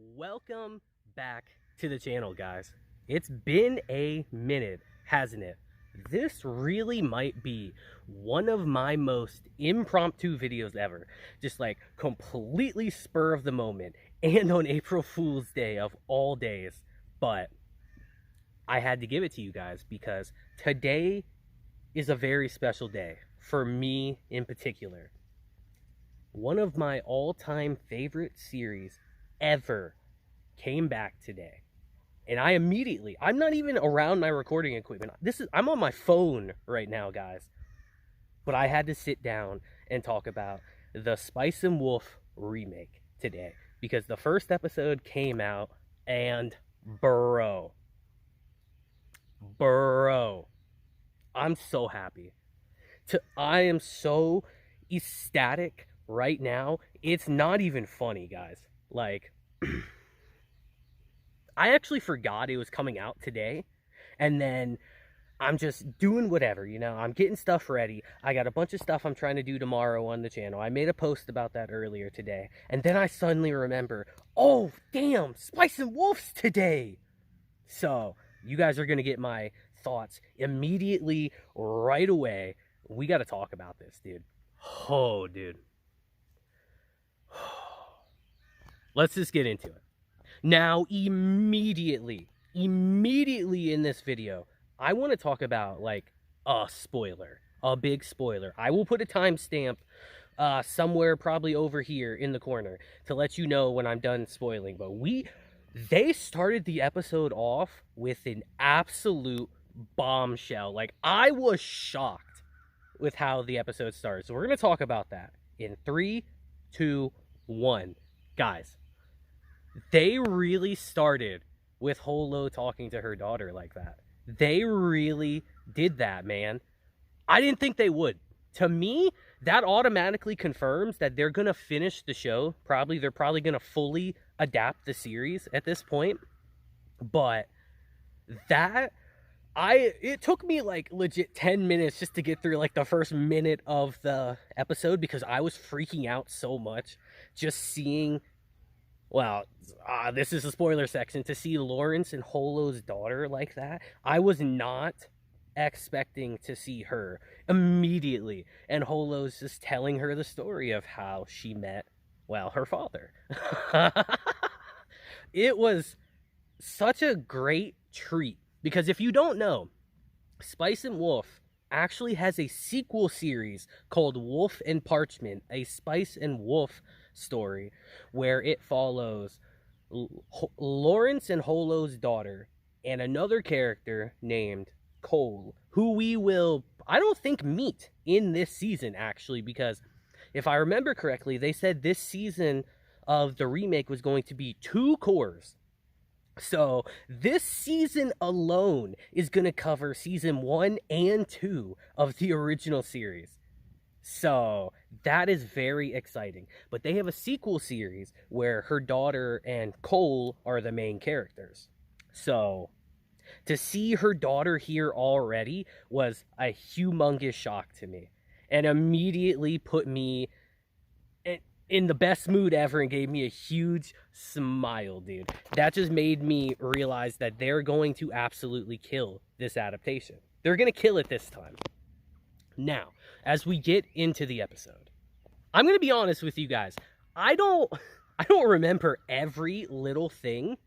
Welcome back to the channel, guys. It's been a minute, hasn't it? This really might be one of my most impromptu videos ever. Just like completely spur of the moment and on April Fool's Day of all days. But I had to give it to you guys because today is a very special day for me in particular. One of my all-time favorite series ever came back today. And I'm not even around my recording equipment. I'm on my phone right now, guys. But I had to sit down and talk about the Spice and Wolf remake today because the first episode came out and bro, I'm so happy. I am so ecstatic right now. It's not even funny, guys. Like, I actually forgot it was coming out today, and then I'm just doing whatever, I'm getting stuff ready. I got a bunch of stuff I'm trying to do tomorrow on the channel. I made a post about that earlier today, and then I suddenly remember, oh damn, Spice and Wolf's today. So you guys are gonna get my thoughts immediately right away. We got to talk about this, dude. Oh, dude. Let's just get into it. Now, immediately in this video, I want to talk about, like, a spoiler. A big spoiler. I will put a timestamp somewhere probably over here in the corner to let you know when I'm done spoiling. But they started the episode off with an absolute bombshell. Like, I was shocked with how the episode started. So we're going to talk about that in 3, 2, 1. Guys, they really started with Holo talking to her daughter like that. They really did that, man. I didn't think they would. To me, that automatically confirms that they're going to finish the show. They're probably going to fully adapt the series at this point. But it took me like legit 10 minutes just to get through like the first minute of the episode because I was freaking out so much just seeing, well, this is a spoiler section, to see Lawrence and Holo's daughter like that. I was not expecting to see her immediately, and Holo's just telling her the story of how she met, well, her father. It was such a great treat. Because if you don't know, Spice and Wolf actually has a sequel series called Wolf and Parchment, a Spice and Wolf story, where it follows Lawrence and Holo's daughter and another character named Cole, who we will, I don't think, meet in this season, actually, because if I remember correctly, they said this season of the remake was going to be 2 cores. So this season alone is going to cover season 1 and 2 of the original series. So that is very exciting. But they have a sequel series where her daughter and Cole are the main characters. So to see her daughter here already was a humongous shock to me, and immediately put me in the best mood ever and gave me a huge smile, dude. That just made me realize that they're going to absolutely kill this adaptation. They're going to kill it this time. Now, as we get into the episode, I'm going to be honest with you guys. I don't remember every little thing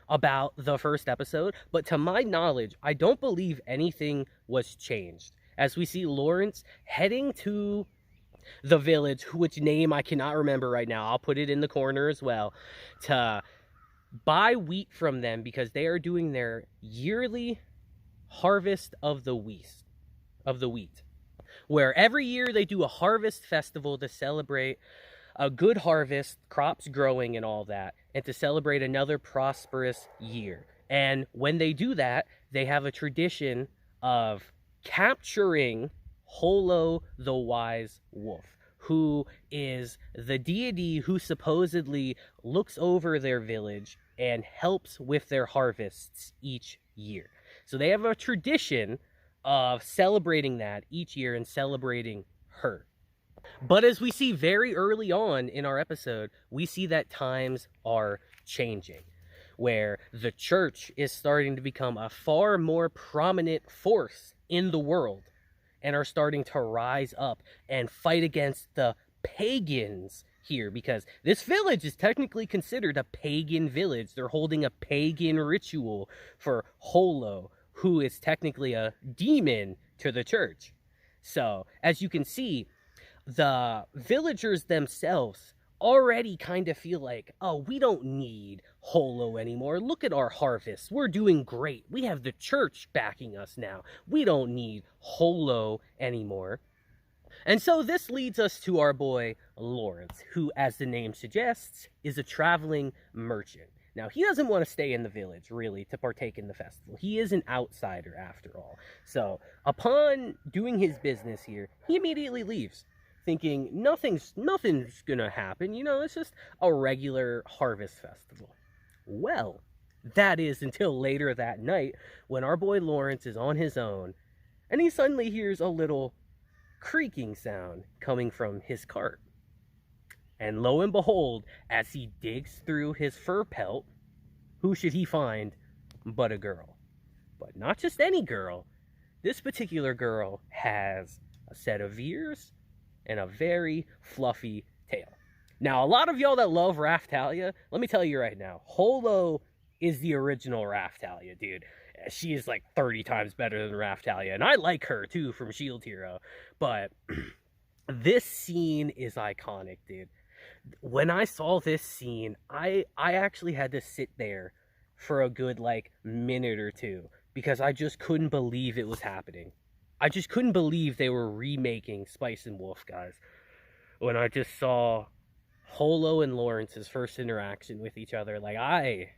about the first episode, but to my knowledge, I don't believe anything was changed. As we see Lawrence heading to the village, which name I cannot remember right now. I'll put it in the corner as well, to buy wheat from them because they are doing their yearly harvest of the wheat, where every year they do a harvest festival to celebrate a good harvest, crops growing and all that, and to celebrate another prosperous year. And when they do that, they have a tradition of capturing Holo the Wise Wolf, who is the deity who supposedly looks over their village and helps with their harvests each year. So they have a tradition of celebrating that each year and celebrating her. But as we see very early on in our episode, we see that times are changing, where the church is starting to become a far more prominent force in the world and are starting to rise up and fight against the pagans here, because this village is technically considered a pagan village. They're holding a pagan ritual for Holo, who is technically a demon to the church. So, as you can see, the villagers themselves already kind of feel like, oh, we don't need Holo anymore. Look at our harvest. We're doing great. We have the church backing us now. We don't need Holo anymore. And so this leads us to our boy Lawrence, who, as the name suggests, is a traveling merchant. Now, he doesn't want to stay in the village, really, to partake in the festival. He is an outsider, after all. So, upon doing his business here, he immediately leaves, thinking nothing's gonna happen. You know, it's just a regular harvest festival. Well, that is until later that night, when our boy Lawrence is on his own, and he suddenly hears a little creaking sound coming from his cart. And lo and behold, as he digs through his fur pelt, who should he find but a girl? But not just any girl. This particular girl has a set of ears and a very fluffy tail. Now, a lot of y'all that love Raftalia, let me tell you right now, Holo is the original Raftalia, dude. She is like 30 times better than Raftalia, and I like her too from Shield Hero. But this scene is iconic, dude. When I saw this scene, I actually had to sit there for a good like minute or two, because I just couldn't believe it was happening. I just couldn't believe they were remaking Spice and Wolf, guys. When I just saw Holo and Lawrence's first interaction with each other, like I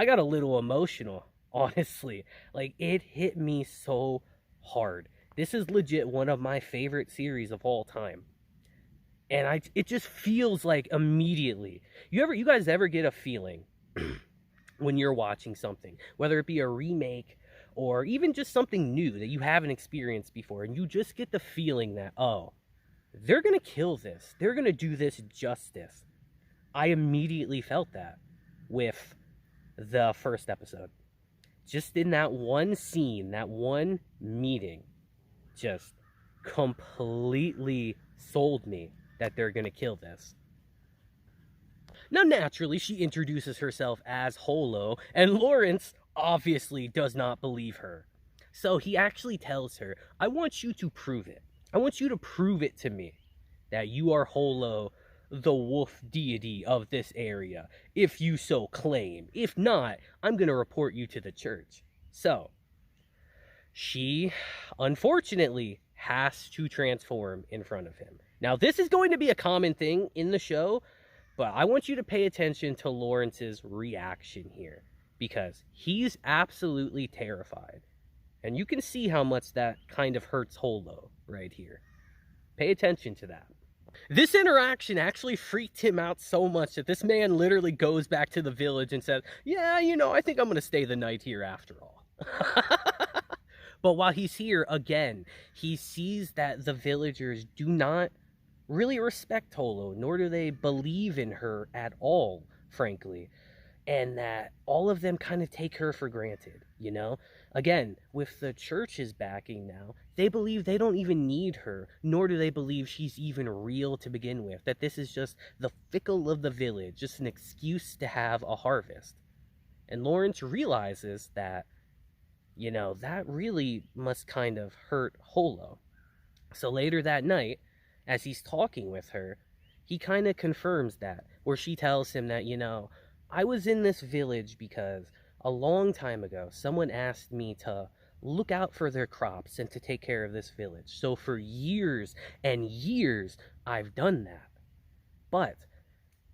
got a little emotional, honestly. Like, it hit me so hard. This is legit one of my favorite series of all time. And it just feels like immediately. You guys ever get a feeling when you're watching something, whether it be a remake or even just something new that you haven't experienced before, and you just get the feeling that, oh, they're gonna kill this. They're gonna do this justice. I immediately felt that with the first episode. Just in that one scene, that one meeting, just completely sold me that they're gonna kill this. Now, naturally, she introduces herself as Holo, and Lawrence obviously does not believe her. So he actually tells her, I want you to prove it. I want you to prove it to me that you are Holo, the wolf deity of this area, if you so claim. If not, I'm going to report you to the church. So, she, unfortunately, has to transform in front of him. Now, this is going to be a common thing in the show, but I want you to pay attention to Lawrence's reaction here, because he's absolutely terrified. And you can see how much that kind of hurts Holo right here. Pay attention to that. This interaction actually freaked him out so much that this man literally goes back to the village and says, yeah, you know, I think I'm going to stay the night here after all. But while he's here, again, he sees that the villagers do not really respect Holo, nor do they believe in her at all, frankly. And that all of them kind of take her for granted, you know? Again, with the church's backing now, they believe they don't even need her, nor do they believe she's even real to begin with. That this is just the fickle of the village, just an excuse to have a harvest. And Lawrence realizes that, you know, that really must kind of hurt Holo. So later that night, as he's talking with her, he kind of confirms that, where she tells him that, you know, I was in this village because a long time ago, someone asked me to look out for their crops and to take care of this village. So for years and years, I've done that. But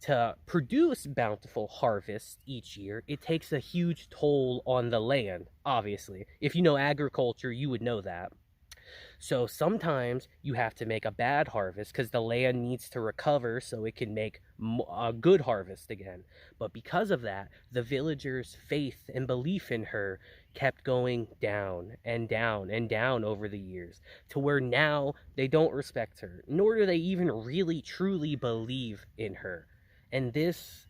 to produce bountiful harvests each year, it takes a huge toll on the land, obviously. If you know agriculture, you would know that. So sometimes you have to make a bad harvest because the land needs to recover so it can make a good harvest again. But because of that, the villagers' faith and belief in her kept going down and down and down over the years, to where now they don't respect her, nor do they even really truly believe in her. And this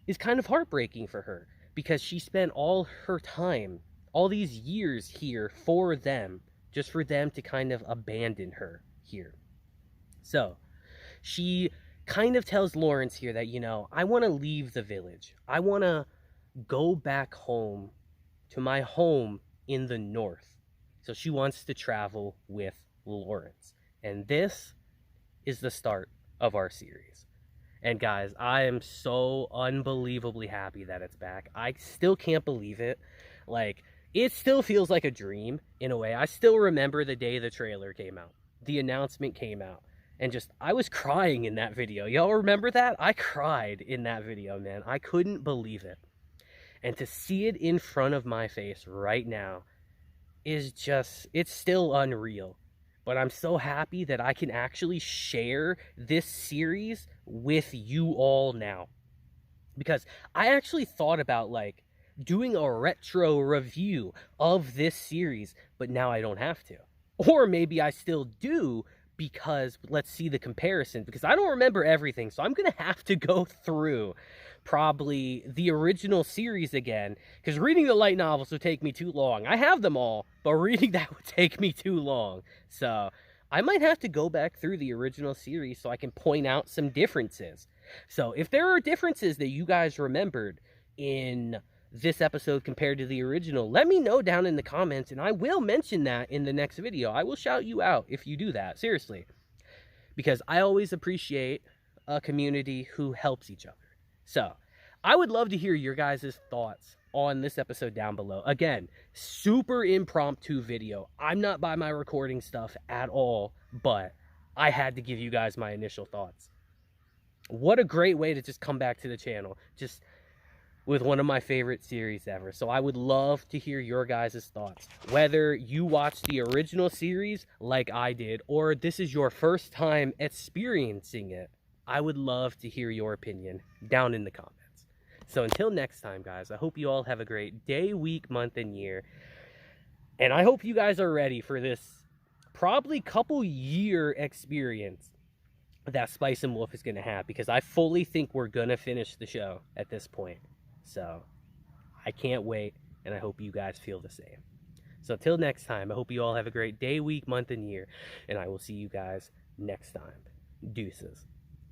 is kind of heartbreaking for her because she spent all her time, all these years here for them, just for them to kind of abandon her here. So she kind of tells Lawrence here that, I want to leave the village. I want to go back home to my home in the north. So she wants to travel with Lawrence. And this is the start of our series. And guys, I am so unbelievably happy that it's back. I still can't believe it. Like, it still feels like a dream in a way. I still remember the day the trailer came out, the announcement came out, and just, I was crying in that video. Y'all remember that? I cried in that video, man. I couldn't believe it. And to see it in front of my face right now is just, it's still unreal. But I'm so happy that I can actually share this series with you all now. Because I actually thought about, like, doing a retro review of this series, but now I don't have to. Or maybe I still do, because let's see the comparison, because I don't remember everything, so I'm gonna have to go through probably the original series again, because reading the light novels would take me too long. I have them all, but reading that would take me too long. So I might have to go back through the original series so I can point out some differences. So if there are differences that you guys remembered in this episode compared to the original, let me know down in the comments, and I will mention that in the next video. I will shout you out if you do that, seriously, because I always appreciate a community who helps each other. So I would love to hear your guys' thoughts on this episode down below. Again, super impromptu video. I'm not by my recording stuff at all, but I had to give you guys my initial thoughts. What a great way to just come back to the channel, just with one of my favorite series ever. So I would love to hear your guys' thoughts. Whether you watched the original series like I did, or this is your first time experiencing it, I would love to hear your opinion down in the comments. So until next time, guys, I hope you all have a great day, week, month, and year. And I hope you guys are ready for this probably couple year experience that Spice and Wolf is going to have, because I fully think we're going to finish the show at this point. So I can't wait, and I hope you guys feel the same. So until next time, I hope you all have a great day, week, month, and year, and I will see you guys next time. Deuces.